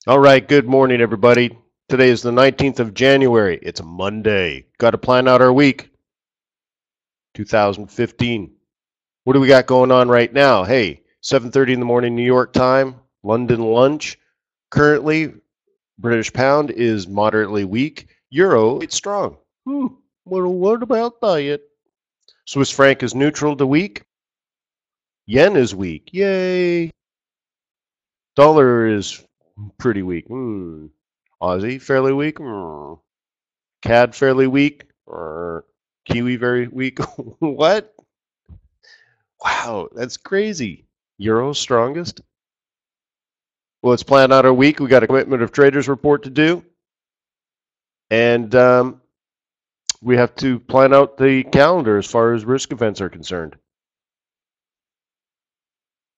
All right, good morning, everybody. Today is the 19th of January. It's a Monday. Got to plan out our week, 2015. What do we got going on right now? Hey, 7:30 in the morning New York time, London lunch. Currently, British pound is moderately weak. Euro, it's strong. What about that? Swiss franc is neutral to weak. Yen is weak. Yay. Dollar is pretty weak. Aussie, fairly weak. CAD fairly weak, or Kiwi very weak. What? Wow, that's crazy. Euro strongest. Well, let's plan out our week. We got a commitment of traders report to do, and we have to plan out the calendar as far as risk events are concerned.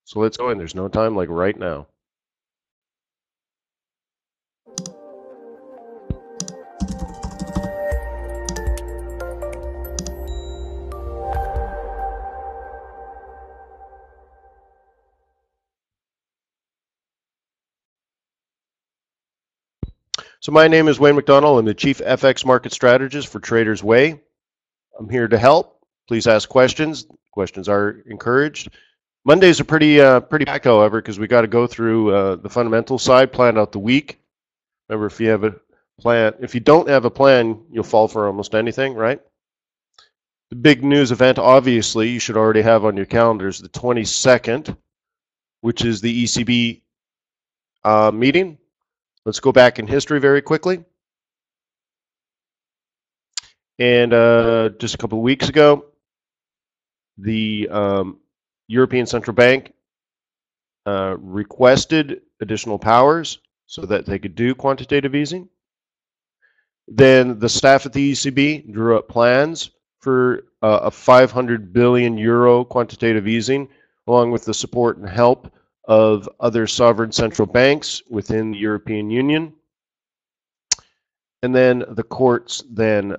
So let's go in. There's no time like right now. So my name is Wayne McDonald. I'm the Chief FX Market Strategist for Traders Way. I'm here to help. Please ask questions. Questions are encouraged. Mondays are pretty packed, however, because we got to go through the fundamental side, plan out the week. Remember, if you have a plan, if you don't have a plan, you'll fall for almost anything, right? The big news event, obviously, you should already have on your calendars the 22nd, which is the ECB meeting. Let's go back in history very quickly. And just a couple of weeks ago, the European Central Bank requested additional powers so that they could do quantitative easing. Then the staff at the ECB drew up plans for a 500 billion euro quantitative easing, along with the support and help of other sovereign central banks within the European Union. And then the courts then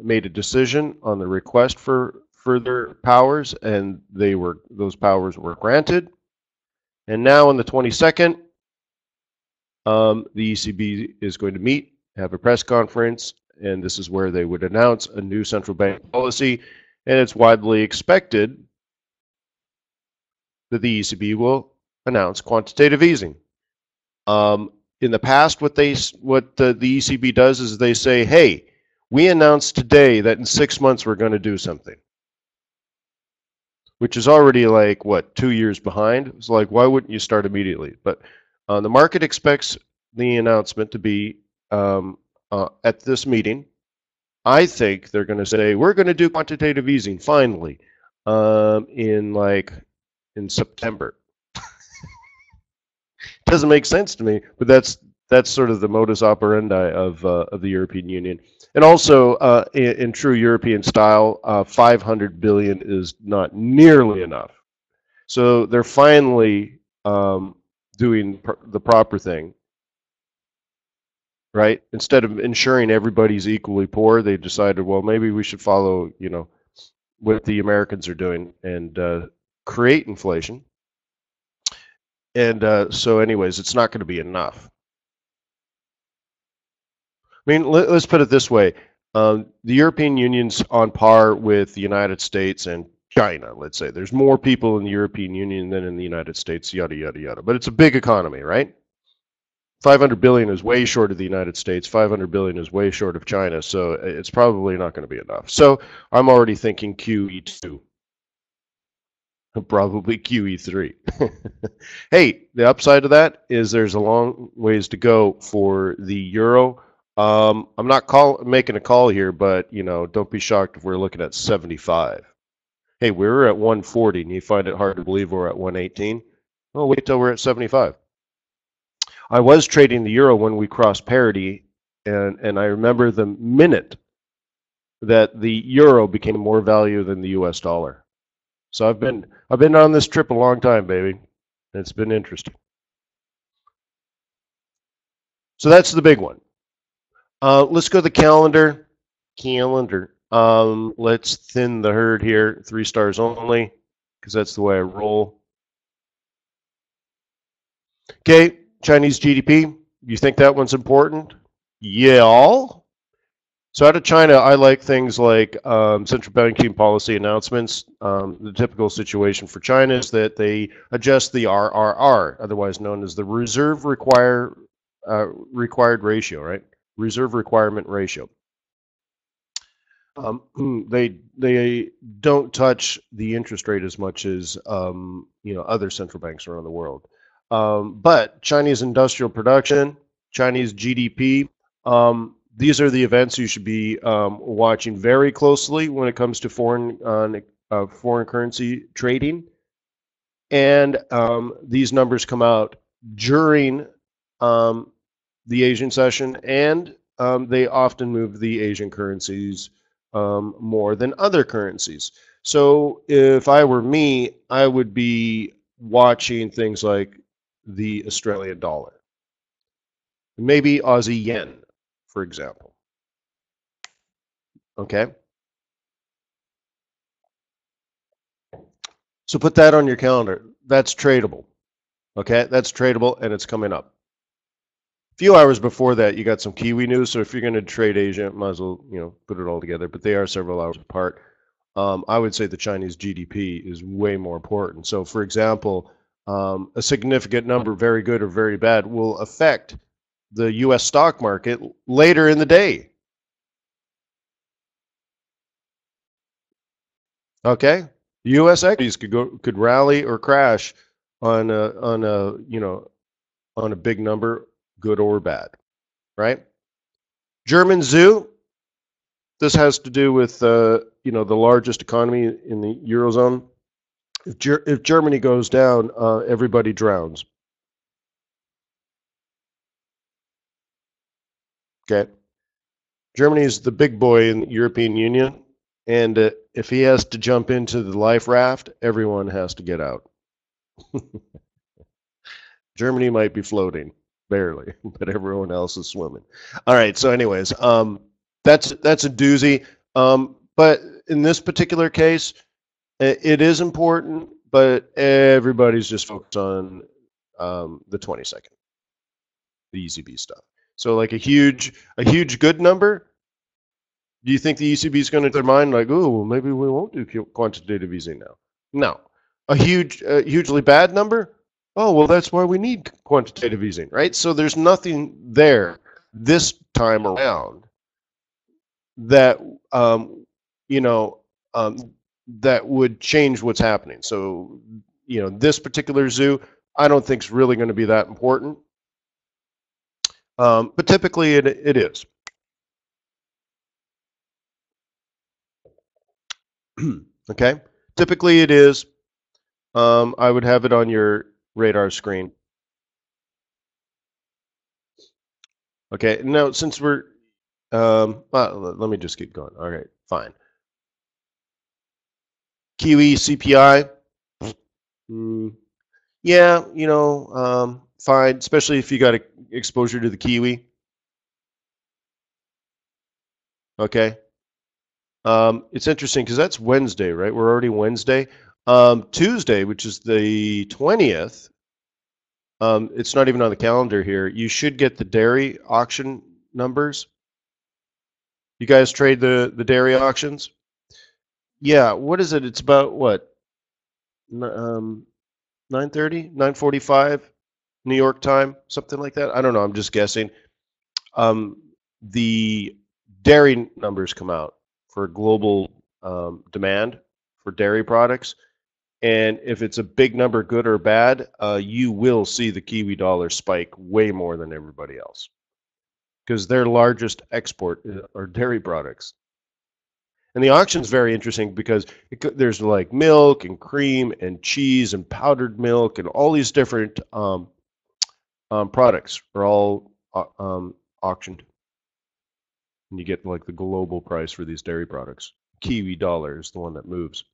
made a decision on the request for further powers, and those powers were granted. And now on the 22nd, the ECB is going to meet, have a press conference, and this is where they would announce a new central bank policy. And it's widely expected that the ECB will announce quantitative easing. In the past, what the ECB does is they say, hey, we announced today that in 6 months we're going to do something, which is already like, what, 2 years behind? It's like, why wouldn't you start immediately? But the market expects the announcement to be at this meeting. I think they're going to say, we're going to do quantitative easing, finally, in September. Doesn't make sense to me, but that's sort of the modus operandi of the European Union. And also, in true European style, 500 billion is not nearly enough. So they're finally doing the proper thing, right? Instead of ensuring everybody's equally poor, they decided, well, maybe we should follow, what the Americans are doing and create inflation. And so anyways, it's not going to be enough. I mean, let's put it this way. The European Union's on par with the United States and China, let's say. There's more people in the European Union than in the United States, yada, yada, yada. But it's a big economy, right? 500 billion is way short of the United States. 500 billion is way short of China. So it's probably not going to be enough. So I'm already thinking QE2. Probably QE3. Hey, the upside of that is there's a long ways to go for the euro. I'm not making a call here, but don't be shocked if we're looking at 75. Hey, we were at 140, and you find it hard to believe we're at 118. Well, wait till we're at 75. I was trading the euro when we crossed parity, and I remember the minute that the euro became more value than the U.S. dollar. So I've been on this trip a long time, baby. It's been interesting. So that's the big one. Let's go to the calendar. Let's thin the herd here. 3 stars only, because that's the way I roll. Okay, Chinese GDP, you think that one's important? Yeah. So out of China, I like things like central banking policy announcements. The typical situation for China is that they adjust the RRR, otherwise known as the required ratio, right? Reserve requirement ratio. They don't touch the interest rate as much as other central banks around the world. But Chinese industrial production, Chinese GDP, these are the events you should be watching very closely when it comes to foreign currency trading. And these numbers come out during the Asian session, and they often move the Asian currencies more than other currencies. So if I were me, I would be watching things like the Australian dollar, maybe Aussie yen, for example. Okay. So put that on your calendar. That's tradable. Okay. That's tradable and it's coming up. A few hours before that, you got some Kiwi news. So if you're going to trade Asia, might as well, put it all together. But they are several hours apart. I would say the Chinese GDP is way more important. So, for example, a significant number, very good or very bad, will affect the U.S. stock market later in the day. Okay, U.S. equities could rally or crash on a big number, good or bad, right? German zoo. This has to do with the largest economy in the eurozone. If Germany goes down, everybody drowns. Okay. Germany is the big boy in the European Union, and if he has to jump into the life raft, everyone has to get out. Germany might be floating, barely, but everyone else is swimming. All right. So, anyways, that's a doozy. But in this particular case, it is important, but everybody's just focused on the 22nd, the ECB stuff. So, like a huge good number. Do you think the ECB is going to their mind like, oh, well, maybe we won't do quantitative easing now? No. A hugely bad number? Oh, well, that's why we need quantitative easing, right? So there's nothing there this time around that you know that would change what's happening. So this particular zoo, I don't think is really going to be that important, but typically it is. Okay, typically it is. I would have it on your radar screen. Okay, now since we're let me just keep going. All right, fine. Kiwi CPI. Yeah, fine, especially if you got exposure to the Kiwi. Okay. It's interesting because that's Wednesday, right? We're already Wednesday. Tuesday, which is the 20th, it's not even on the calendar here. You should get the dairy auction numbers. You guys trade the dairy auctions? Yeah, what is it? It's about what? 9:30, 9:45 New York time, something like that. I don't know, I'm just guessing. The dairy numbers come out for global demand for dairy products. And if it's a big number, good or bad, you will see the Kiwi dollar spike way more than everybody else because their largest export are dairy products. And the auction's very interesting because there's like milk and cream and cheese and powdered milk and all these different products are all auctioned. And you get like the global price for these dairy products. Kiwi dollar is the one that moves.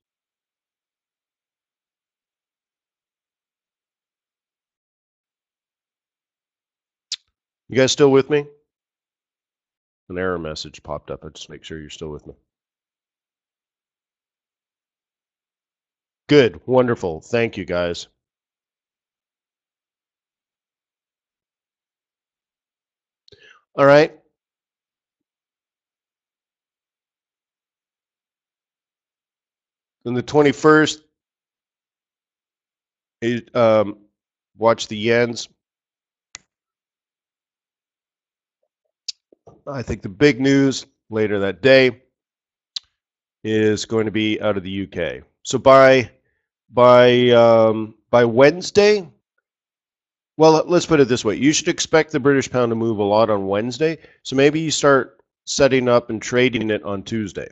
You guys still with me? An error message popped up. I just make sure you're still with me. Good, wonderful. Thank you, guys. All right. On the 21st, watch the yens. I think the big news later that day is going to be out of the UK. So by Wednesday, well, let's put it this way: you should expect the British pound to move a lot on Wednesday. So maybe you start setting up and trading it on Tuesday.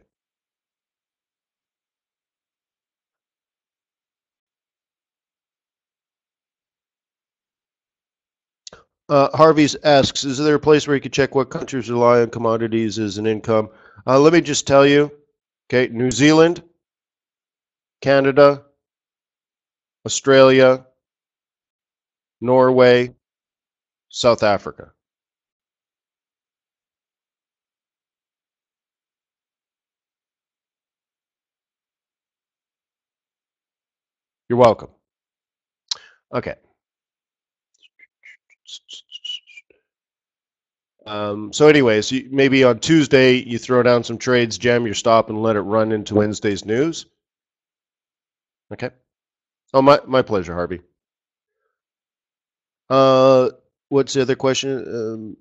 Harvey's asks, is there a place where you could check what countries rely on commodities as an income? Let me just tell you, okay, New Zealand, Canada, Australia, Norway, South Africa. You're welcome. Okay. So anyways, maybe on Tuesday you throw down some trades, jam your stop, and let it run into Wednesday's news. Okay. Oh, my pleasure, Harvey. What's the other question?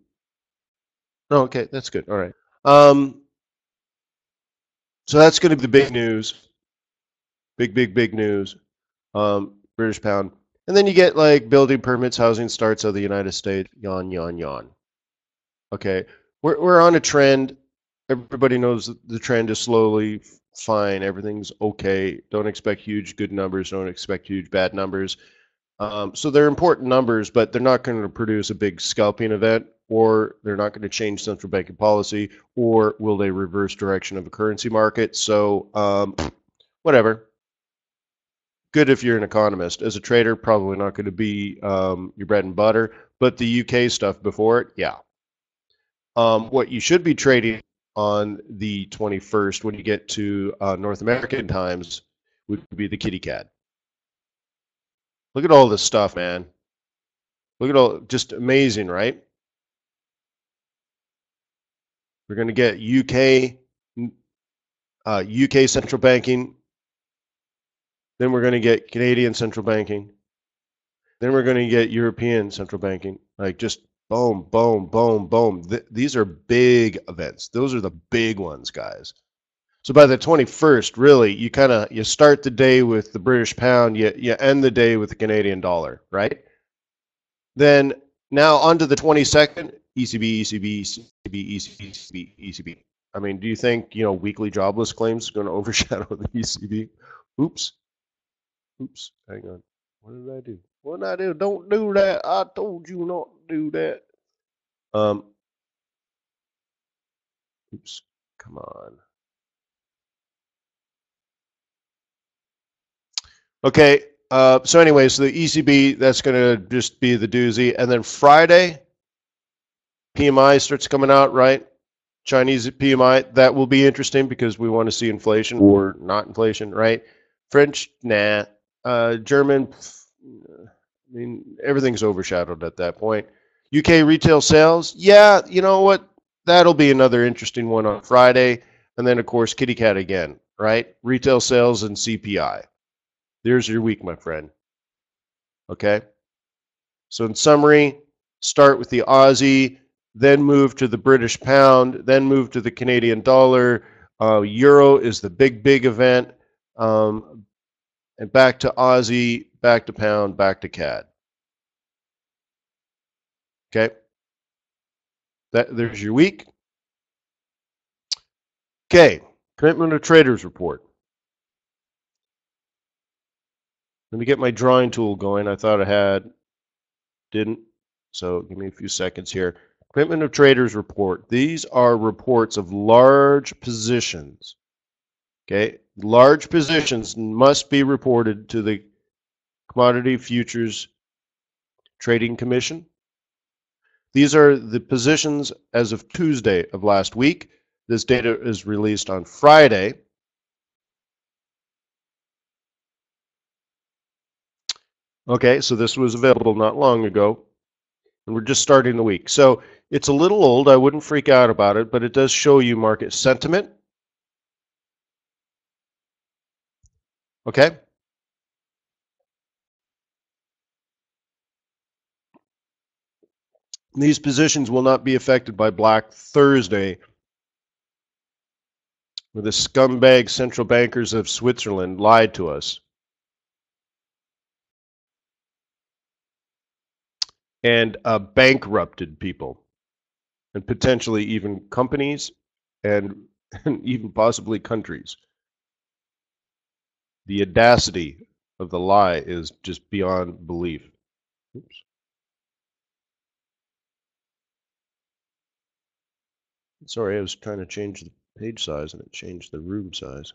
Oh, okay, that's good. All right. So that's going to be the big news. Big news. British pound. And then you get like building permits, housing starts of the United States. Yawn. Okay. We're on a trend. Everybody knows that the trend is slowly fine. Everything's okay. Don't expect huge good numbers. Don't expect huge bad numbers. So they're important numbers, but they're not going to produce a big scalping event, or they're not going to change central banking policy, or will they reverse direction of a currency market? So whatever. Good if you're an economist. As a trader, probably not going to be your bread and butter. But the UK stuff before it, yeah. What you should be trading on the 21st when you get to North American times would be the kitty cat. Look at all this stuff, man. Look at all, just amazing, right? We're going to get UK central banking. Then we're going to get Canadian central banking. Then we're going to get European central banking. Like just boom, boom, boom, boom. These are big events. Those are the big ones, guys. So by the 21st, really, you start the day with the British pound, you end the day with the Canadian dollar, right? Then now on to the 22nd, ECB. I mean, do you think, weekly jobless claims is going to overshadow the ECB? Oops. Hang on. What did I do? What did I do? Don't do that. I told you not to do that. Oops. Come on. Okay. So anyway, so the ECB, that's going to just be the doozy. And then Friday, PMI starts coming out, right? Chinese PMI, that will be interesting because we want to see inflation or not inflation, right? French, nah. German, I mean, everything's overshadowed at that point. UK retail sales, yeah, you know what? That'll be another interesting one on Friday. And then, of course, kitty cat again, right? Retail sales and CPI. There's your week, my friend. Okay? So in summary, start with the Aussie, then move to the British pound, then move to the Canadian dollar. Euro is the big event. And back to Aussie, back to pound, back to CAD. Okay? There's your week. Okay, commitment of traders report. Let me get my drawing tool going. I thought I didn't. So give me a few seconds here. Commitment of traders report. These are reports of large positions. Okay, large positions must be reported to the Commodity Futures Trading Commission. These are the positions as of Tuesday of last week. This data is released on Friday. Okay, so this was available not long ago. And we're just starting the week. So it's a little old. I wouldn't freak out about it, but it does show you market sentiment. Okay. These positions will not be affected by Black Thursday, where the scumbag central bankers of Switzerland lied to us and bankrupted people, and potentially even companies and even possibly countries. The audacity of the lie is just beyond belief. Oops. Sorry, I was trying to change the page size and it changed the room size.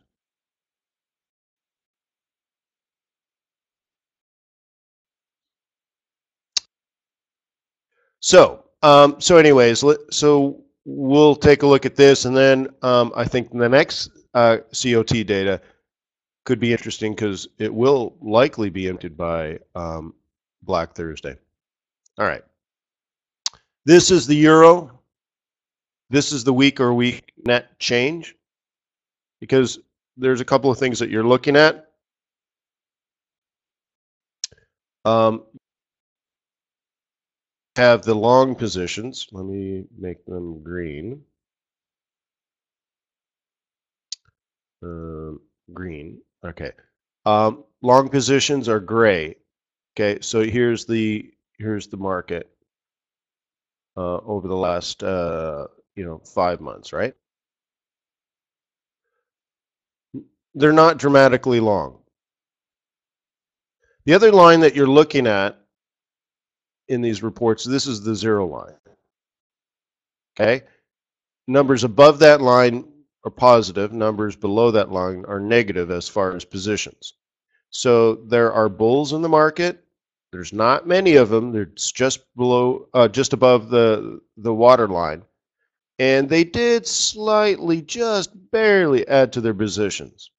So we'll take a look at this, and then I think the next COT data could be interesting because it will likely be impacted by Black Thursday. All right. This is the euro. This is the week net change, because there's a couple of things that you're looking at. Have the long positions. Let me make them green. Green. Okay. Long positions are gray. Okay. So here's the market over the last 5 months, right? They're not dramatically long. The other line that you're looking at in these reports, this is the zero line. Okay. Numbers above that line are positive. Numbers below that line are negative as far as positions. So there are bulls in the market. There's not many of them. They're just above the water line. And they did slightly, just barely add to their positions.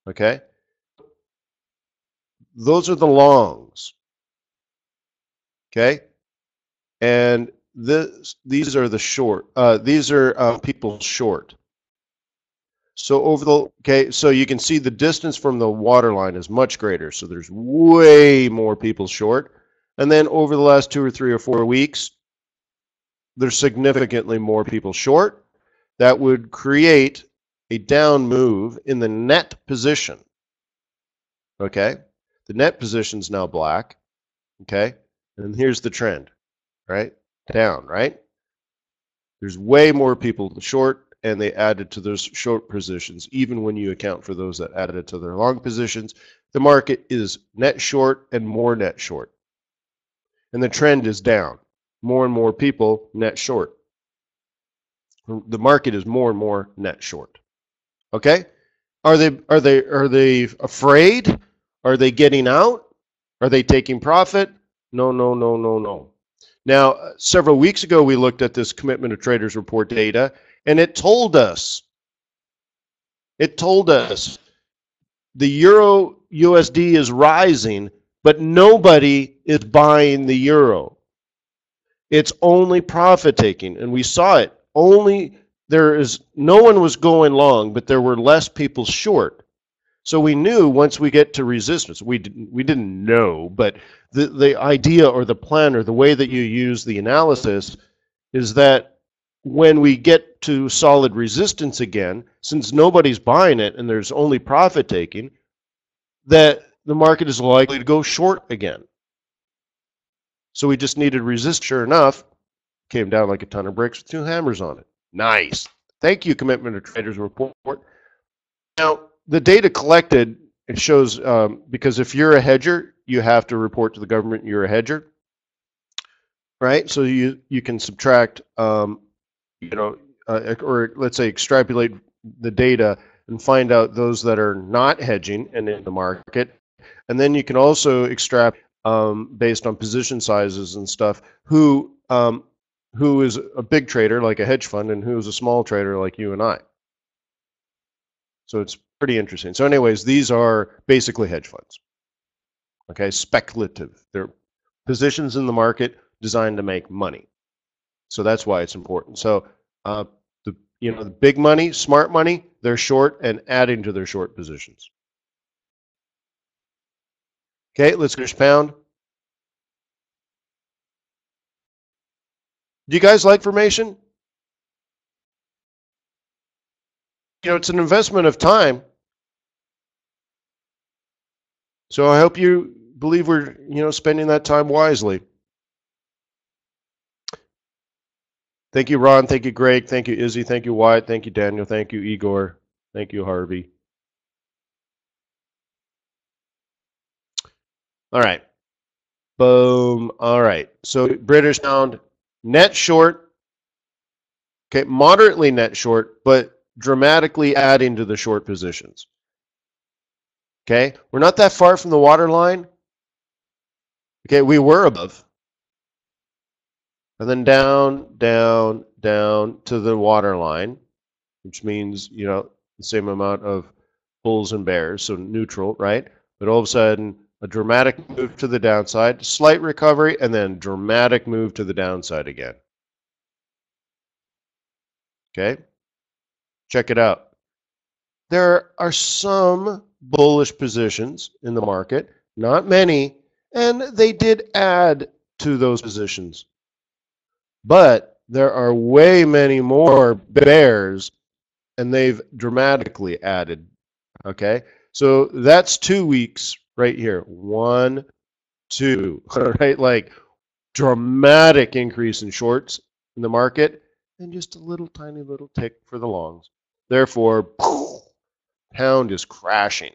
Okay? Those are the longs. Okay? And these are the short. These are people short. So so you can see the distance from the water line is much greater. So there's way more people short. And then over the last 2 or 3 or 4 weeks, there's significantly more people short. That would create a down move in the net position. Okay? The net position is now black. Okay? And here's the trend, right? Down, right? There's way more people short, and they added to those short positions. Even when you account for those that added to their long positions, the market is net short and more net short. And the trend is down. More and more people net short. The market is more and more net short. Okay? Are they afraid? Are they getting out? Are they taking profit? No, no, no, no, no. Now, several weeks ago, we looked at this commitment of traders report data, and it told us the euro USD is rising, but nobody is buying the euro. It's only profit taking, and we saw it. No one was going long, but there were less people short. So we knew once we get to resistance, we didn't know, but the idea or the plan or the way that you use the analysis is that when we get to solid resistance again, since nobody's buying it and there's only profit taking, that the market is likely to go short again. So we just needed resist. Sure enough, came down like a ton of bricks with 2 hammers on it. Nice. Thank you, Commitment of Traders Report. Now, the data collected, it shows, because if you're a hedger, you have to report to the government you're a hedger, right? So you can subtract, or let's say extrapolate the data and find out those that are not hedging and in the market. And then you can also extract, based on position sizes and stuff, who is a big trader like a hedge fund and who is a small trader like you and I. So it's pretty interesting. So anyways, these are basically hedge funds. Okay, speculative. They're positions in the market designed to make money. So that's why it's important. So the big money, smart money, they're short and adding to their short positions. Okay, let's British pound. Do you guys like formation? It's an investment of time. So I hope you believe we're, spending that time wisely. Thank you, Ron. Thank you, Greg. Thank you, Izzy. Thank you, Wyatt. Thank you, Daniel. Thank you, Igor. Thank you, Harvey. All right. Boom. All right. So British pound net short. Okay, moderately net short, but dramatically adding to the short positions. Okay, we're not that far from the water line. Okay, we were above. And then down, down, down to the water line, which means, the same amount of bulls and bears, so neutral, right? But all of a sudden, a dramatic move to the downside, slight recovery, and then dramatic move to the downside again. Okay? Check it out. There are some bullish positions in the market, not many, and they did add to those positions. But there are way many more bears, and they've dramatically added. Okay? So that's 2 weeks right here. 1, 2, right? Like dramatic increase in shorts in the market and just a little tiny little tick for the longs. Therefore, pound is crashing.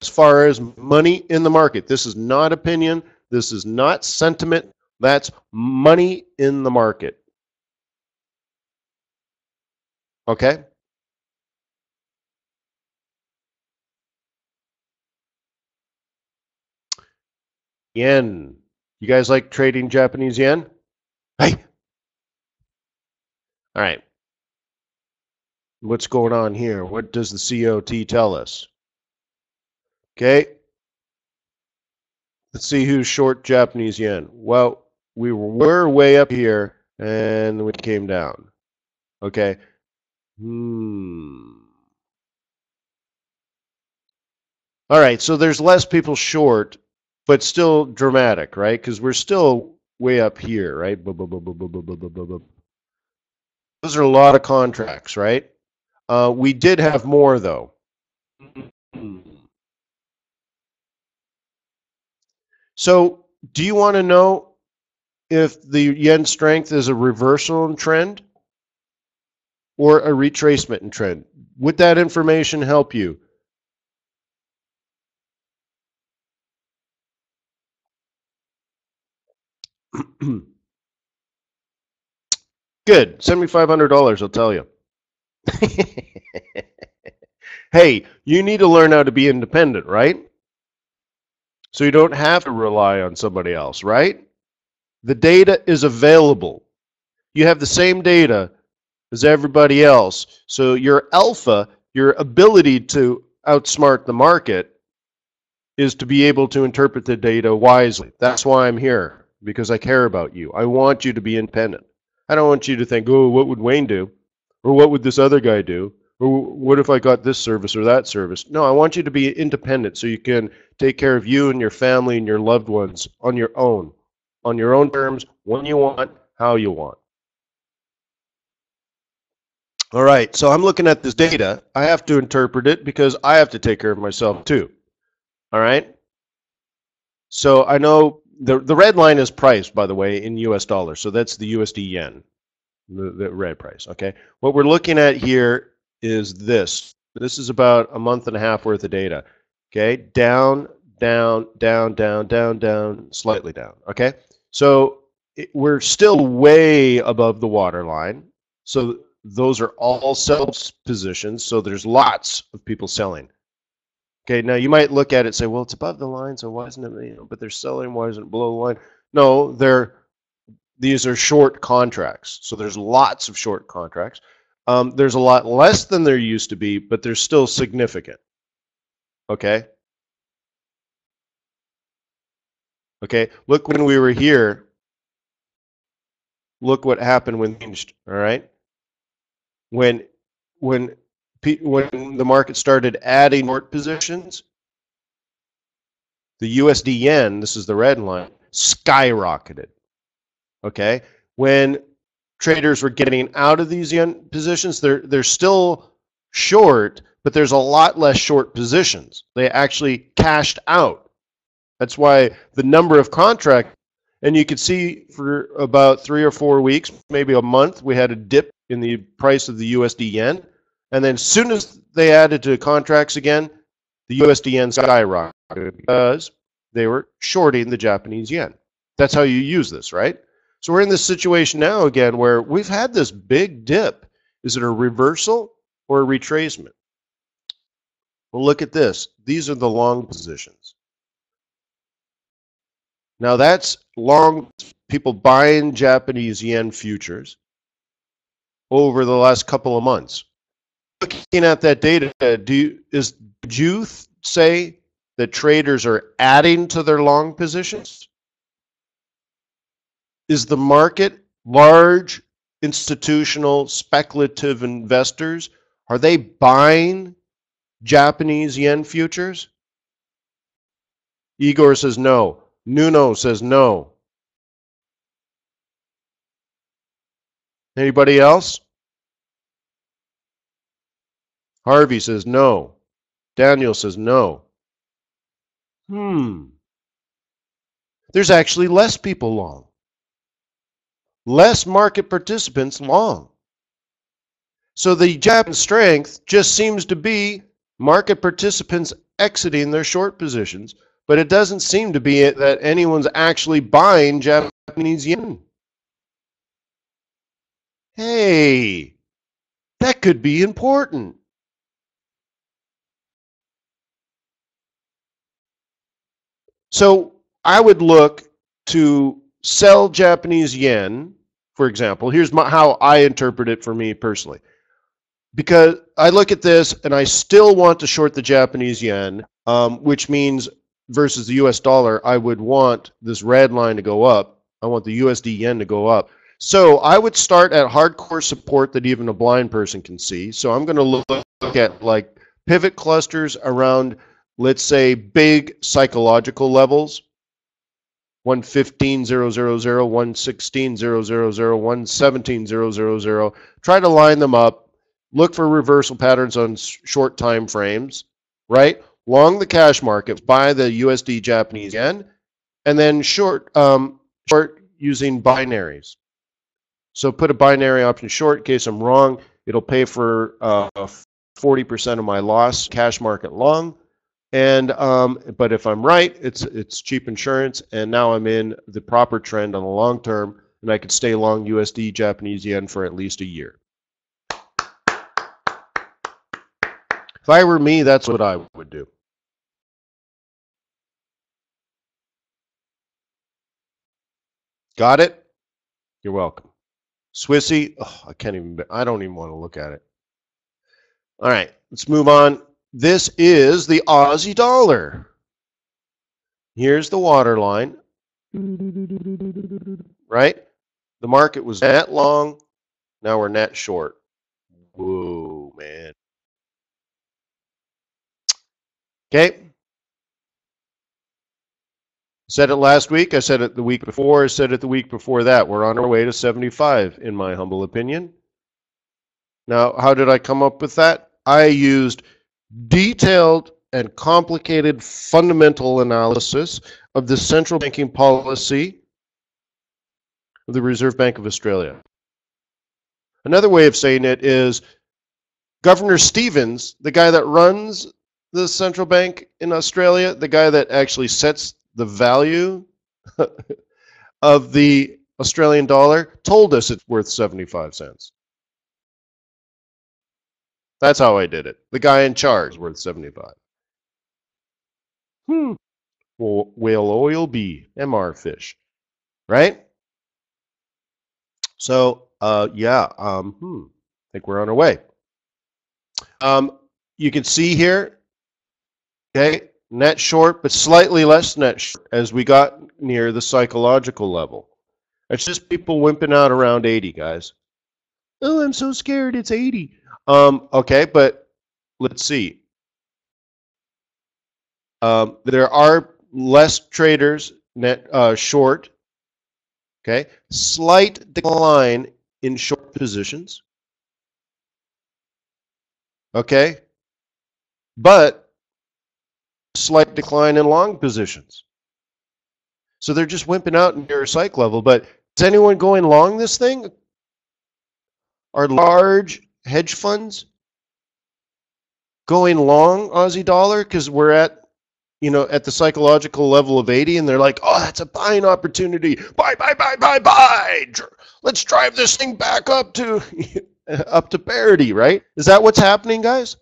As far as money in the market, this is not opinion, this is not sentiment, that's money in the market. Okay? Yen. You guys like trading Japanese yen? Hey. All right. What's going on here? What does the COT tell us? Okay. Let's see who's short Japanese yen. Well, we were way up here and we came down. Okay. All right. So there's less people short, but still dramatic, right? Because we're still way up here, right? Those are a lot of contracts, right? We did have more, though. So do you want to know if the yen strength is a reversal in trend or a retracement in trend? Would that information help you? Good. $7,500, I'll tell you. Hey, you need to learn how to be independent, right? So you don't have to rely on somebody else, right? The data is available. You have the same data as everybody else. So your alpha, your ability to outsmart the market, is to be able to interpret the data wisely. That's why I'm here, because I care about you. I want you to be independent. I don't want you to think, oh, what would Wayne do? Or what would this other guy do? Or what if I got this service or that service? No, I want you to be independent so you can take care of you and your family and your loved ones on your own terms, when you want, how you want. All right, so I'm looking at this data. I have to interpret it because I have to take care of myself too. All right? So I know the red line is priced, by the way, in US dollars. So that's the USD yen, the red price, okay? What we're looking at here is this. This is about a month and a half worth of data, okay? Down, down, down, down, down, down, slightly down, okay? So we're still way above the water line. So those are all sell positions. So there's lots of people selling. Okay, now you might look at it and say, well, it's above the line, so why isn't it, but they're selling, why isn't it below the line? No, these are short contracts. So there's lots of short contracts. There's a lot less than there used to be, but they're still significant. Okay? Okay, look when we were here, look what happened when changed. All right, when when when the market started adding short positions, the USD yen, this is the red line, skyrocketed. Okay, when traders were getting out of these yen positions, they're still short, but there's a lot less short positions. They actually cashed out. That's why the number of contracts, and you could see for about 3 or 4 weeks, maybe a month, we had a dip in the price of the USD yen. And then as soon as they added to contracts again, the USD yen skyrocketed because they were shorting the Japanese yen. That's how you use this, right? So we're in this situation now again where we've had this big dip. Is it a reversal or a retracement? Well, look at this. These are the long positions. Now that's long people buying Japanese yen futures over the last couple of months. Looking at that data, do you say that traders are adding to their long positions? Is the market large institutional speculative investors, are they buying Japanese yen futures? Igor says no. Nuno says no. Anybody else? Harvey says no. Daniel says no. There's actually less people long. Less market participants long. So the Japanese strength just seems to be market participants exiting their short positions, but it doesn't seem to be that anyone's actually buying Japanese yen. Hey, that could be important. So I would look to sell Japanese yen, for example. Here's how I interpret it for me personally. Because I look at this and I still want to short the Japanese yen, which means versus the US dollar, I would want this red line to go up. I want the USD yen to go up. So I would start at hardcore support that even a blind person can see. So I'm going to look at like pivot clusters around, let's say, big psychological levels. 115.000, 116.000, 117.000. Try to line them up. Look for reversal patterns on short time frames, right? Long the cash market, buy the USD Japanese yen, and then short using binaries. So put a binary option short in case I'm wrong. It'll pay for 40% of my loss, cash market long. And but if I'm right, it's cheap insurance, and now I'm in the proper trend on the long term, and I could stay long USD Japanese yen for at least a year. If I were me, that's what I would do. Got it? You're welcome. Swissy, oh, I don't even want to look at it. All right, let's move on. This is the Aussie dollar. Here's the water line. Right? The market was net long. Now we're net short. Whoa, man. Okay. Said it last week. I said it the week before. I said it the week before that. We're on our way to 75, in my humble opinion. Now, how did I come up with that? I used detailed and complicated fundamental analysis of the central banking policy of the Reserve Bank of Australia. Another way of saying it is Governor Stevens, the guy that runs the central bank in Australia, the guy that actually sets the value of the Australian dollar, told us it's worth 75 cents. That's how I did it. The guy in charge is worth 75. Well, whale oil be MR fish, right? So, yeah, I think we're on our way. You can see here, okay, net short, but slightly less net short as we got near the psychological level. It's just people wimping out around 80, guys. Oh, I'm so scared. It's 80. Okay, but let's see. There are less traders net short. Okay, slight decline in short positions. Okay, but slight decline in long positions. So they're just wimping out near a psych level. But is anyone going long this thing? Are large hedge funds going long Aussie dollar because we're at, at the psychological level of 80, and they're like, oh, that's a buying opportunity. Buy, buy, buy, buy, buy. Let's drive this thing back up to up to parity, right? Is that what's happening, guys?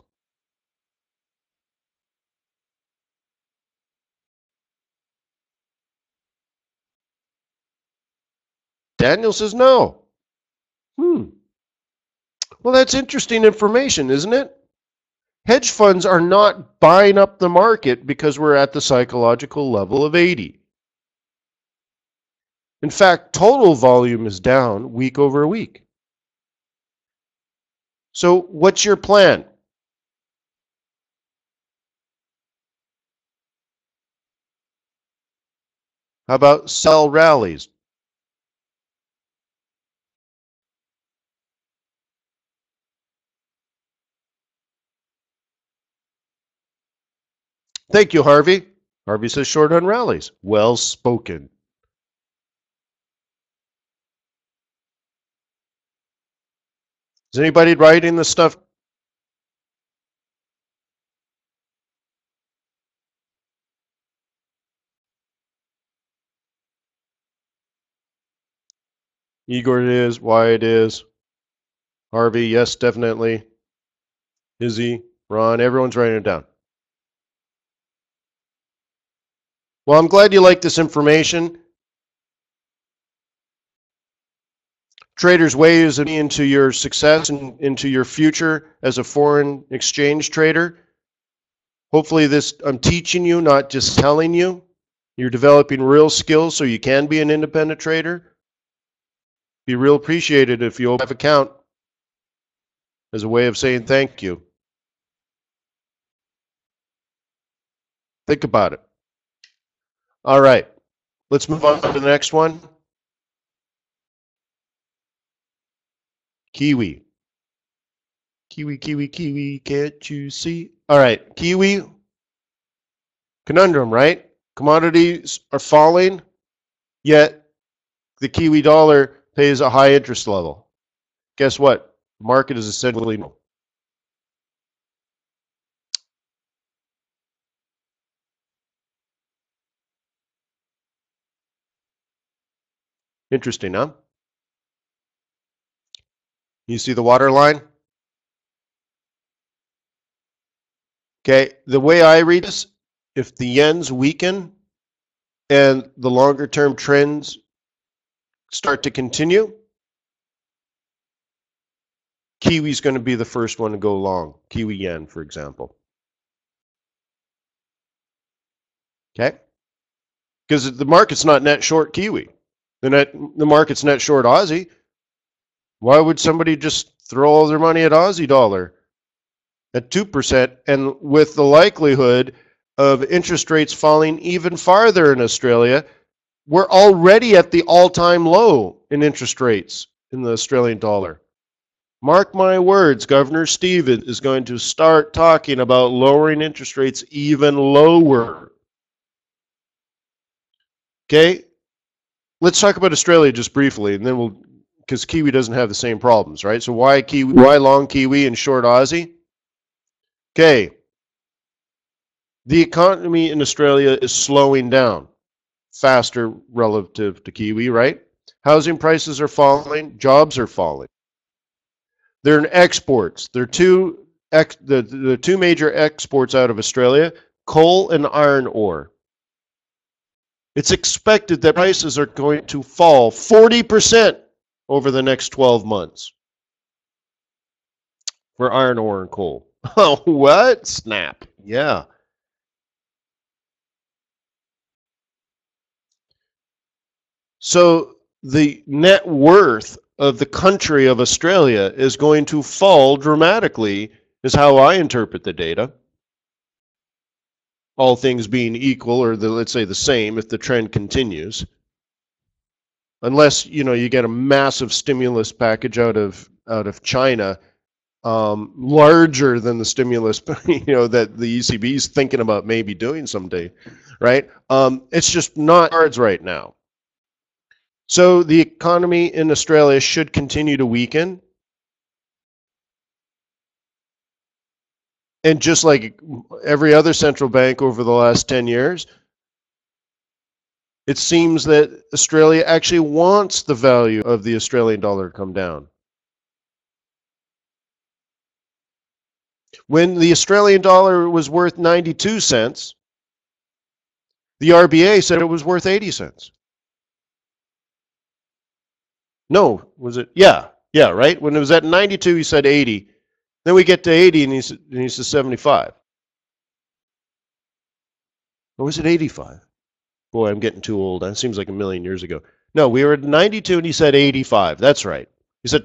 Daniel says no. Well, that's interesting information, isn't it? Hedge funds are not buying up the market because we're at the psychological level of 80. In fact, total volume is down week over week. So what's your plan? How about sell rallies? Thank you, Harvey. Harvey says short on rallies. Well spoken. Is anybody writing this stuff? Igor, it is. Why it is. Harvey, yes, definitely. Izzy, Ron, everyone's writing it down. Well, I'm glad you like this information. Trader's Way is into your success and into your future as a foreign exchange trader. Hopefully I'm teaching you, not just telling you. You're developing real skills so you can be an independent trader. Be real appreciated if you open an account as a way of saying thank you. Think about it. All right, let's move on to the next one. Kiwi. Kiwi, Kiwi, Kiwi, can't you see? All right, Kiwi. Conundrum, right? Commodities are falling, yet the Kiwi dollar pays a high interest level. Guess what? The market is essentially no. Interesting, huh? You see the water line? Okay, the way I read this, if the yens weaken and the longer term trends start to continue, Kiwi's going to be the first one to go long. Kiwi yen, for example. Okay? Because the market's not net short Kiwi. The market's net short Aussie. Why would somebody just throw all their money at Aussie dollar at 2%, and with the likelihood of interest rates falling even farther in Australia? We're already at the all-time low in interest rates in the Australian dollar. Mark my words, Governor Stephen is going to start talking about lowering interest rates even lower. Okay? Let's talk about Australia just briefly, and then because Kiwi doesn't have the same problems, right? So why Kiwi? Why long Kiwi and short Aussie? Okay. The economy in Australia is slowing down faster relative to Kiwi, right? Housing prices are falling, jobs are falling. They're in exports. They're the two major exports out of Australia, coal and iron ore. It's expected that prices are going to fall 40% over the next 12 months for iron ore and coal. Oh, what? Snap. Yeah. So the net worth of the country of Australia is going to fall dramatically, is how I interpret the data. All things being equal, or let's say the same, if the trend continues. Unless, you get a massive stimulus package out of China, larger than the stimulus, that the ECB is thinking about maybe doing someday, right? It's just not cards right now. So the economy in Australia should continue to weaken. And just like every other central bank over the last 10 years, it seems that Australia actually wants the value of the Australian dollar to come down. When the Australian dollar was worth 92 cents, the RBA said it was worth 80 cents. No, was it? Yeah, right? When it was at 92, he said 80. Then we get to 80 and he says 75. Or was it 85? Boy, I'm getting too old. That seems like a million years ago. No, we were at 92 and he said 85. That's right. He said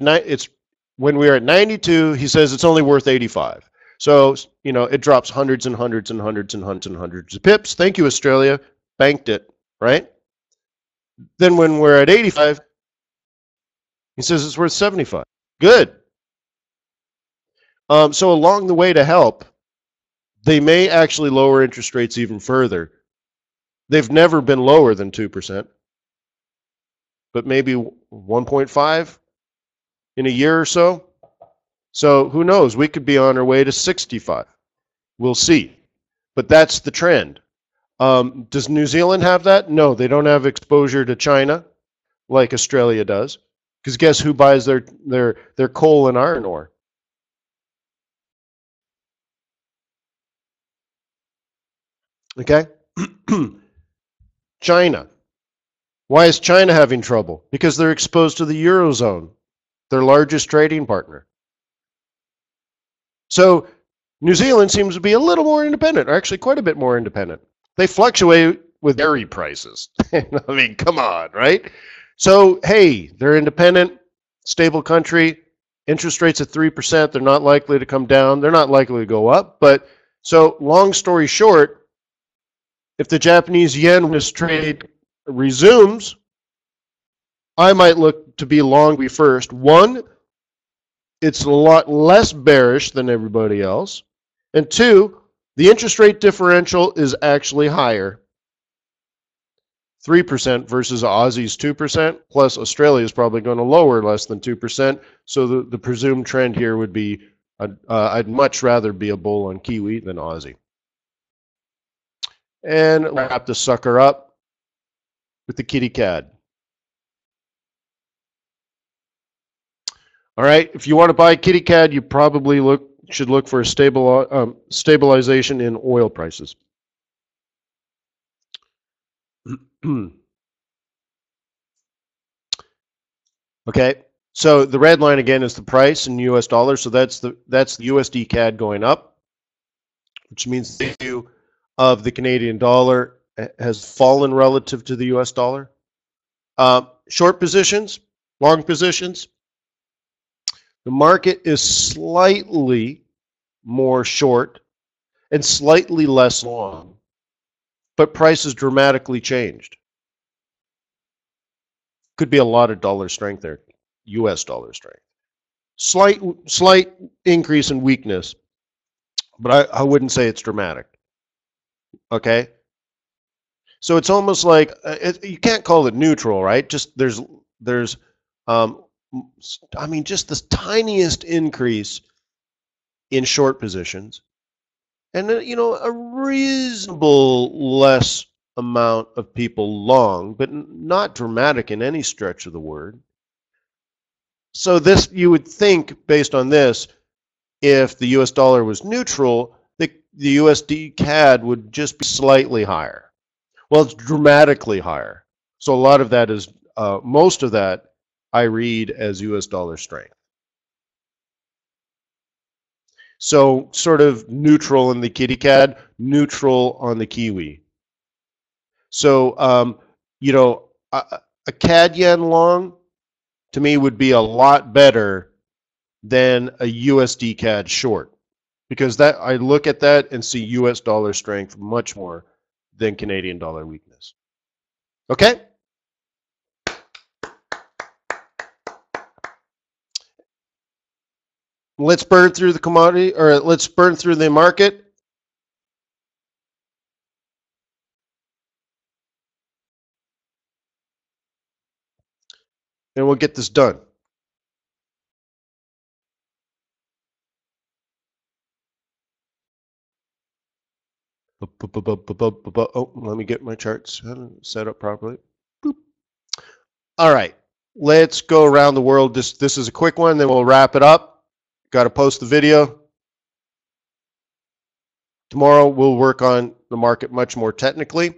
when we were at 92, he says it's only worth 85. So, it drops hundreds and hundreds and hundreds and hundreds and hundreds of pips. Thank you, Australia. Banked it, right? Then when we're at 85, he says it's worth 75. Good. So along the way to help, they may actually lower interest rates even further. They've never been lower than 2%, but maybe 1.5 in a year or so. So who knows? We could be on our way to 65. We'll see. But that's the trend. Does New Zealand have that? No, they don't have exposure to China like Australia does. Because guess who buys their coal and iron ore? Okay? China. Why is China having trouble? Because they're exposed to the Eurozone, their largest trading partner. So New Zealand seems to be a little more independent, or actually quite a bit more independent. They fluctuate with dairy prices. I mean, come on, right? So, hey, they're independent, stable country, interest rates at 3%, they're not likely to come down, they're not likely to go up. But so long story short, if the Japanese yen trade resumes, I might look to be long first. One, it's a lot less bearish than everybody else. And two, the interest rate differential is actually higher. 3% versus Aussie's 2%, plus Australia is probably going to lower less than 2%. So the presumed trend here would be, I'd much rather be a bull on Kiwi than Aussie. And wrap the sucker up with the kitty cat. All right, if you want to buy kitty cat, you probably should look for a stabilization in oil prices. Okay, so the red line again is the price in US dollars. So that's the USD CAD going up, which means the value of the Canadian dollar has fallen relative to the US dollar. Short positions, long positions. The market is slightly more short and slightly less long, but price has dramatically changed. Could be a lot of dollar strength there, US dollar strength. Slight increase in weakness, but I wouldn't say it's dramatic. Okay? So it's almost like, you can't call it neutral, right? Just there's I mean, just the tiniest increase in short positions, and then, a reasonable less amount of people long, but not dramatic in any stretch of the word. So this, you would think, based on this, if the US dollar was neutral, the USD CAD would just be slightly higher. Well, it's dramatically higher. So a lot of that is, most of that I read as US dollar strength. So sort of neutral in the kitty cat, neutral on the Kiwi. So, a CAD yen long to me would be a lot better than a USD CAD short, because that I look at that and see US dollar strength much more than Canadian dollar weakness. Okay? Let's burn through the commodity, or let's burn through the market. And we'll get this done. Oh, let me get my charts set up properly. Boop. All right, let's go around the world. This is a quick one, then we'll wrap it up. Got to post the video. Tomorrow we'll work on the market much more technically.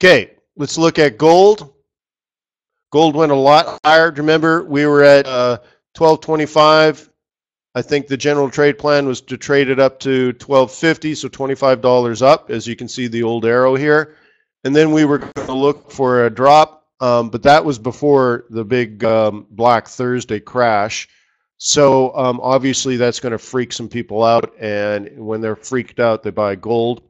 Okay, let's look at gold. Gold went a lot higher. Remember, we were at 1225. I think the general trade plan was to trade it up to 1250, so $25 up, as you can see the old arrow here. And then we were going to look for a drop, but that was before the big Black Thursday crash. So obviously that's going to freak some people out, and when they're freaked out, they buy gold.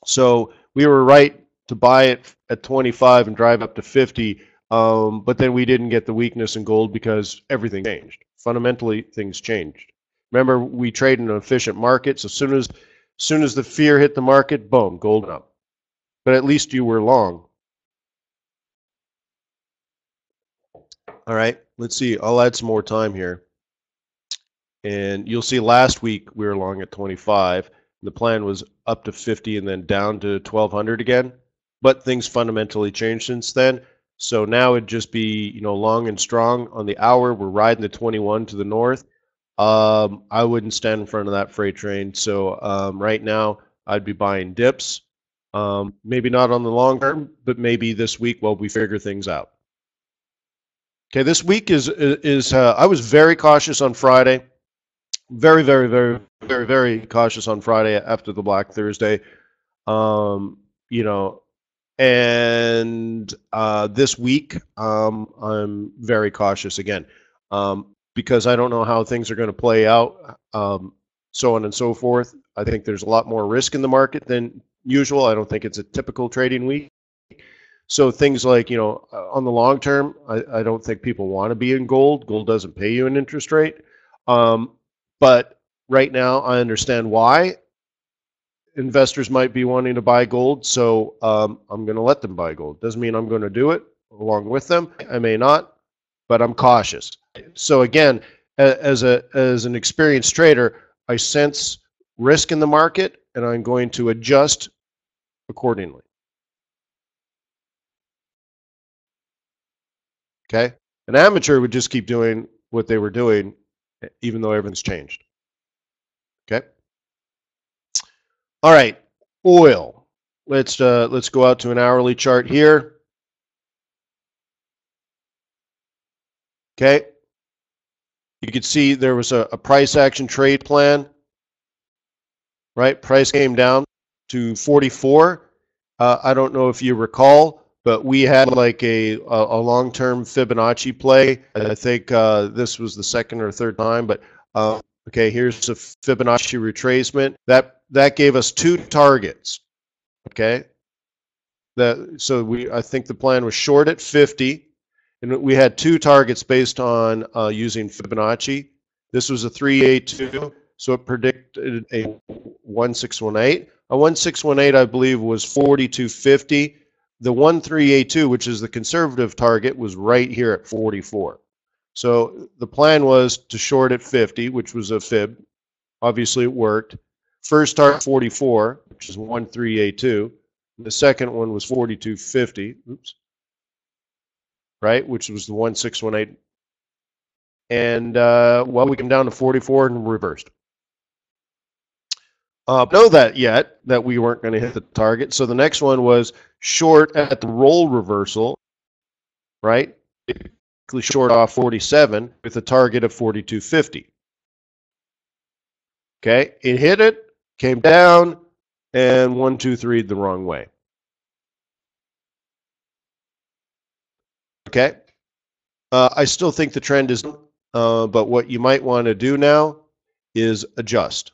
So we were right to buy it at 25 and drive up to 50. But then we didn't get the weakness in gold because everything changed. Fundamentally, things changed. Remember, we trade in an efficient market, so as soon as the fear hit the market, boom, gold up. But at least you were long. All right, let's see. I'll add some more time here. And you'll see last week we were long at 25. The plan was up to 50 and then down to 1200 again. But things fundamentally changed since then. So now it'd just be, you know, long and strong on the hour. We're riding the 21 to the north. I wouldn't stand in front of that freight train. So right now I'd be buying dips. Maybe not on the long term, but maybe this week while we figure things out. Okay, this week is I was very cautious on Friday. Very cautious on Friday after the Black Thursday. You know, and this week, I'm very cautious again, because I don't know how things are going to play out, so on and so forth. I think there's a lot more risk in the market than usual. I don't think it's a typical trading week. So things like, you know, on the long term, I don't think people want to be in gold. Gold doesn't pay you an interest rate. But right now, I understand why investors might be wanting to buy gold, so I'm going to let them buy gold. Doesn't mean I'm going to do it along with them. I may not, but I'm cautious. So again, as an experienced trader, I sense risk in the market, and I'm going to adjust accordingly. Okay? An amateur would just keep doing what they were doing, even though everything's changed. Okay? All right, oil. Let's go out to an hourly chart here. Okay, you can see there was a price action trade plan, right? Price came down to 44. I don't know if you recall, but we had like a long-term Fibonacci play. I think this was the second or third time, but okay, here's a Fibonacci retracement. That gave us two targets. Okay, so I think the plan was short at 50, and we had two targets based on using Fibonacci. This was a 382, so it predicted a 1618. A 1618, I believe, was 4250. The 1382, which is the conservative target, was right here at 44. So the plan was to short at 50, which was a fib. Obviously, it worked. First target 44, which is 1382. The second one was 4250. Oops. Right, which was the 1618. And well, we came down to 44 and reversed. Know that yet that we weren't going to hit the target. So the next one was short at the roll reversal, right? short off 47 with a target of 42.50. Okay, it hit it, came down, and 1, 2, 3 the wrong way. Okay, I still think the trend is, but what you might want to do now is adjust.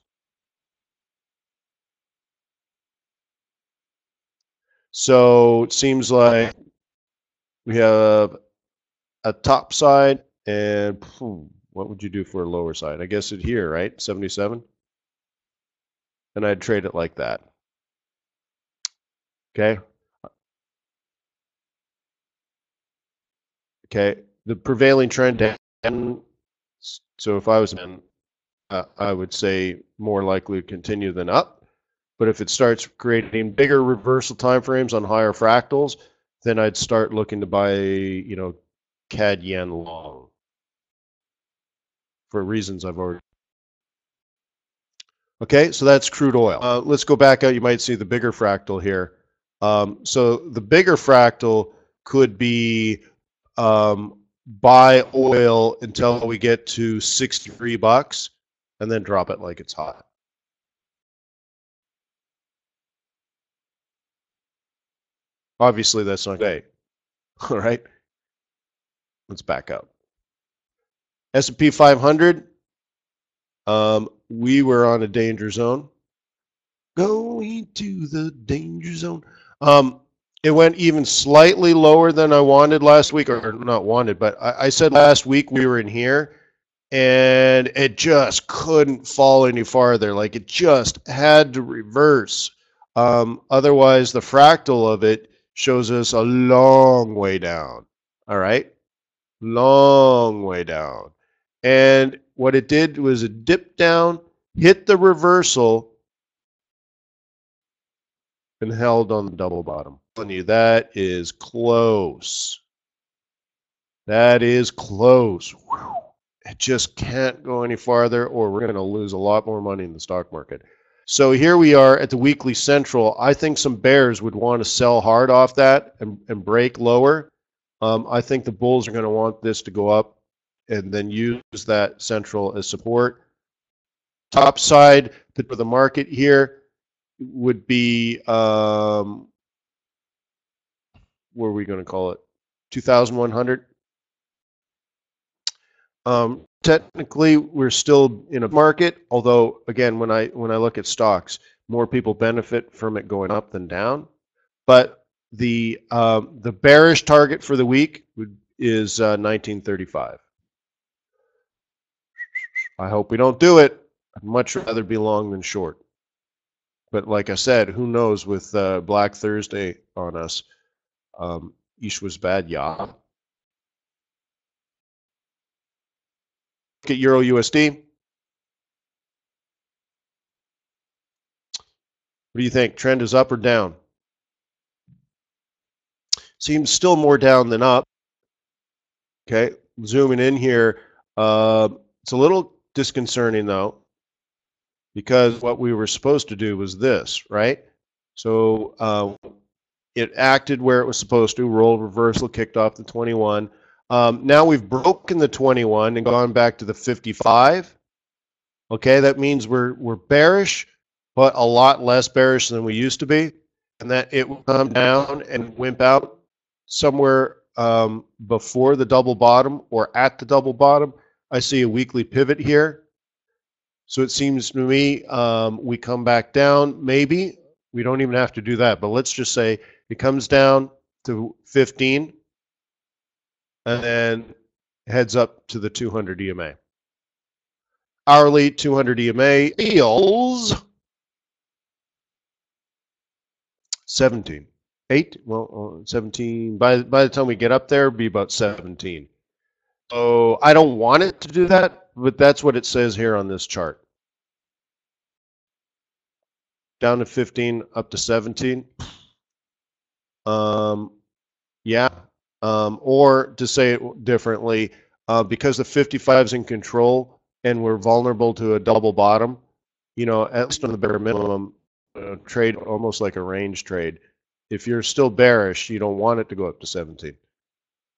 So it seems like we have a top side, and what would you do for a lower side? I guess it here, right? 77. And I'd trade it like that. Okay. Okay. The prevailing trend down. So if I was in, I would say more likely to continue than up. But if it starts creating bigger reversal timeframes on higher fractals, then I'd start looking to buy, CAD yen long for reasons I've already. Okay, so that's crude oil. Let's go back out. You might see the bigger fractal here. So the bigger fractal could be buy oil until we get to $63 and then drop it like it's hot. Obviously, that's not great. All right, let's back up. S&P 500, we were on a danger zone. Going to the danger zone. It went even slightly lower than I wanted last week, or not wanted, but I said last week we were in here, and it just couldn't fall any farther. Like it just had to reverse. Otherwise, the fractal of it shows us a long way down. All right, long way down. And what it did was it dipped down, hit the reversal, and held on the double bottom. I'm telling you, that is close. That is close. Whew. It just can't go any farther, or we're going to lose a lot more money in the stock market. So here we are at the weekly central. I think some bears would want to sell hard off that and break lower. I think the bulls are going to want this to go up and then use that central as support. Top side for the market here would be, what are we going to call it? 2,100. Technically, we're still in a market, although again, when I look at stocks, more people benefit from it going up than down. But the bearish target for the week is 1935. I hope we don't do it. I'd much rather be long than short. But like I said, who knows with Black Thursday on us? Ish was bad, yeah. Look at Euro USD. What do you think? Trend is up or down? Seems still more down than up. Okay, zooming in here. It's a little disconcerting though, because what we were supposed to do was this, right? So it acted where it was supposed to. Roll reversal, kicked off the 21. Now we've broken the 21 and gone back to the 55. Okay, that means we're bearish, but a lot less bearish than we used to be, and that it will come down and wimp out somewhere before the double bottom or at the double bottom. I see a weekly pivot here. So it seems to me we come back down, maybe. We don't even have to do that, but let's just say it comes down to 15 and then heads up to the 200 EMA. Hourly 200 EMA feels 17. 8, well, 17. By the time we get up there, it'll be about 17. So I don't want it to do that, but that's what it says here on this chart. Down to 15, up to 17. Yeah. Or to say it differently, because the 55 is in control and we're vulnerable to a double bottom, at least on the bare minimum, trade almost like a range trade. If you're still bearish, you don't want it to go up to 17.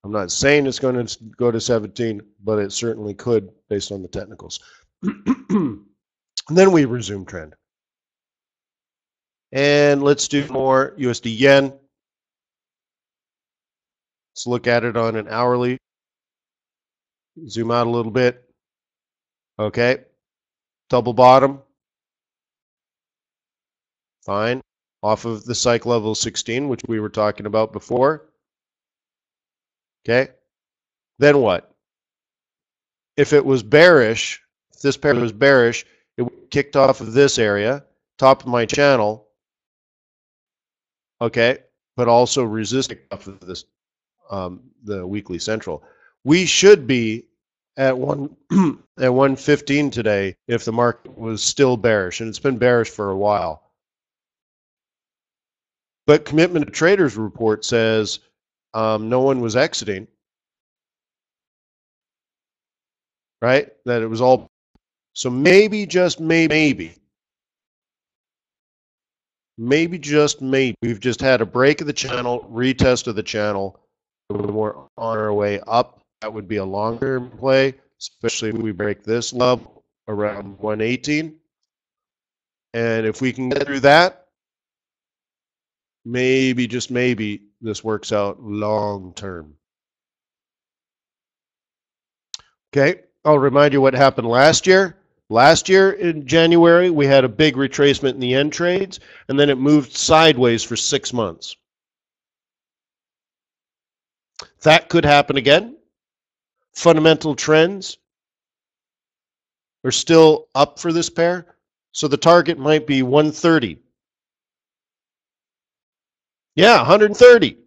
I'm not saying it's going to go to 17, but it certainly could based on the technicals. And then we resume trend. And let's do more USD yen. Let's look at it on an hourly. Zoom out a little bit. Okay. Double bottom. Fine. Off of the psych level 16, which we were talking about before. Okay. Then what? If it was bearish, if this pair was bearish, it kicked off of this area, top of my channel. Okay. But also resisting off of this, the weekly central. We should be at 115 today if the market was still bearish, and it's been bearish for a while. But commitment to traders report says no one was exiting, right? That it was all, so maybe, just maybe, just maybe, we've just had a break of the channel, retest of the channel. We're on our way up. That would be a longer play, especially if we break this level around 118. And if we can get through that, maybe, just maybe, this works out long term. Okay, I'll remind you what happened last year. Last year in January, we had a big retracement in the yen trades, and then it moved sideways for 6 months. That could happen again. Fundamental trends are still up for this pair, so the target might be 130. Yeah, 130.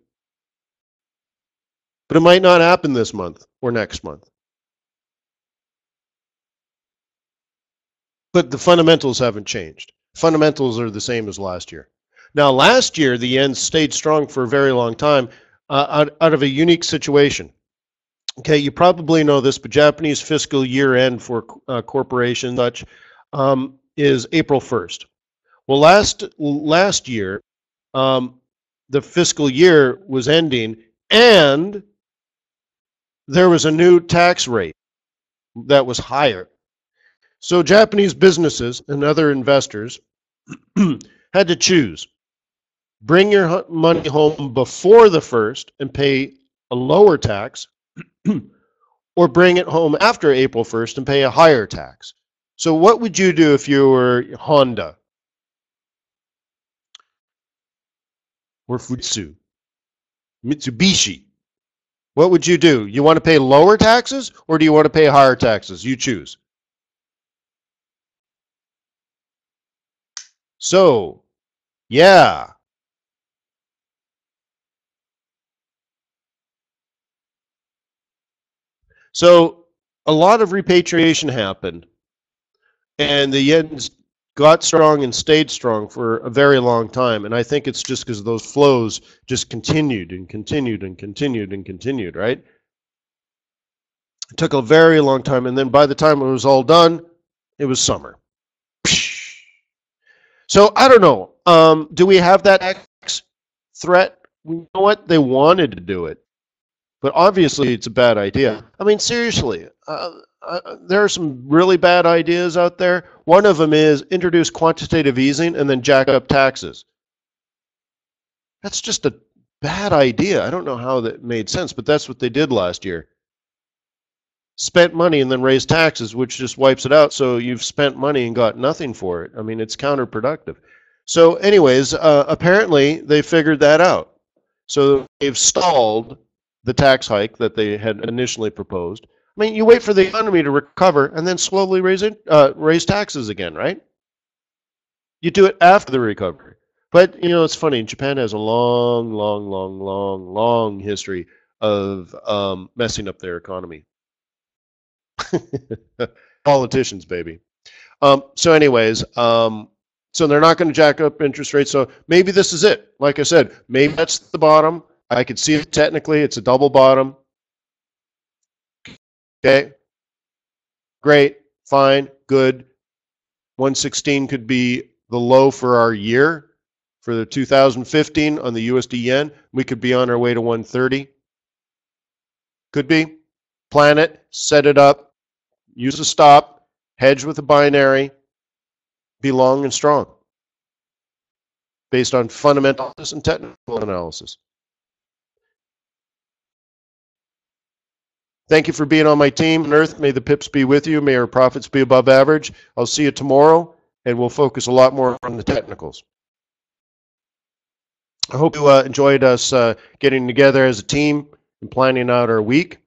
But it might not happen this month or next month. But the fundamentals haven't changed. Fundamentals are the same as last year. Now, last year, the yen stayed strong for a very long time out of a unique situation. Okay, you probably know this, but Japanese fiscal year end for corporations such is April 1st. Well, last year, the fiscal year was ending, and there was a new tax rate that was higher. So Japanese businesses and other investors had to choose. Bring your money home before the 1st and pay a lower tax, or bring it home after April 1st and pay a higher tax. So what would you do if you were Honda or Fujitsu, Mitsubishi? What would you do? You want to pay lower taxes, or do you want to pay higher taxes? You choose. So, yeah. So a lot of repatriation happened, and the yen's got strong and stayed strong for a very long time. And I think it's just because those flows just continued and continued and continued and continued, right? It took a very long time, and then by the time it was all done, it was summer. So I don't know. Do we have that X threat? You know what? They wanted to do it, but obviously it's a bad idea. I mean, seriously, there are some really bad ideas out there. One of them is introduce quantitative easing and then jack up taxes. That's just a bad idea. I don't know how that made sense, but that's what they did last year. Spent money and then raised taxes, which just wipes it out. So you've spent money and got nothing for it. I mean, it's counterproductive. So anyways, apparently they figured that out. So they've stalled the tax hike that they had initially proposed. I mean, you wait for the economy to recover and then slowly raise taxes again, right? You do it after the recovery. But, you know, it's funny. Japan has a long history of messing up their economy. Politicians, baby. So anyways, so they're not going to jack up interest rates. So maybe this is it. Like I said, maybe that's the bottom. I could see it technically. It's a double bottom. Okay. Great. Fine. Good. 116 could be the low for our year. For the 2015 on the USD yen, we could be on our way to 130. Could be. Plan it, set it up, use a stop, hedge with a binary, be long and strong based on fundamental and technical analysis. Thank you for being on my team. On Earth, may the pips be with you. May our profits be above average. I'll see you tomorrow, and we'll focus a lot more on the technicals. I hope you enjoyed us getting together as a team and planning out our week.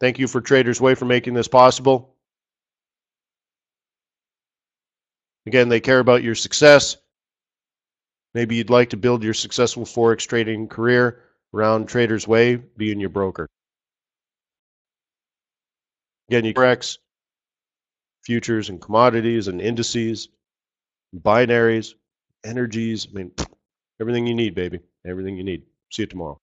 Thank you for Traders Way for making this possible. Again, they care about your success. Maybe you'd like to build your successful Forex trading career around Traders Way, being your broker. Again, you Forex, futures and commodities and indices, binaries, energies. I mean, everything you need, baby. Everything you need. See you tomorrow.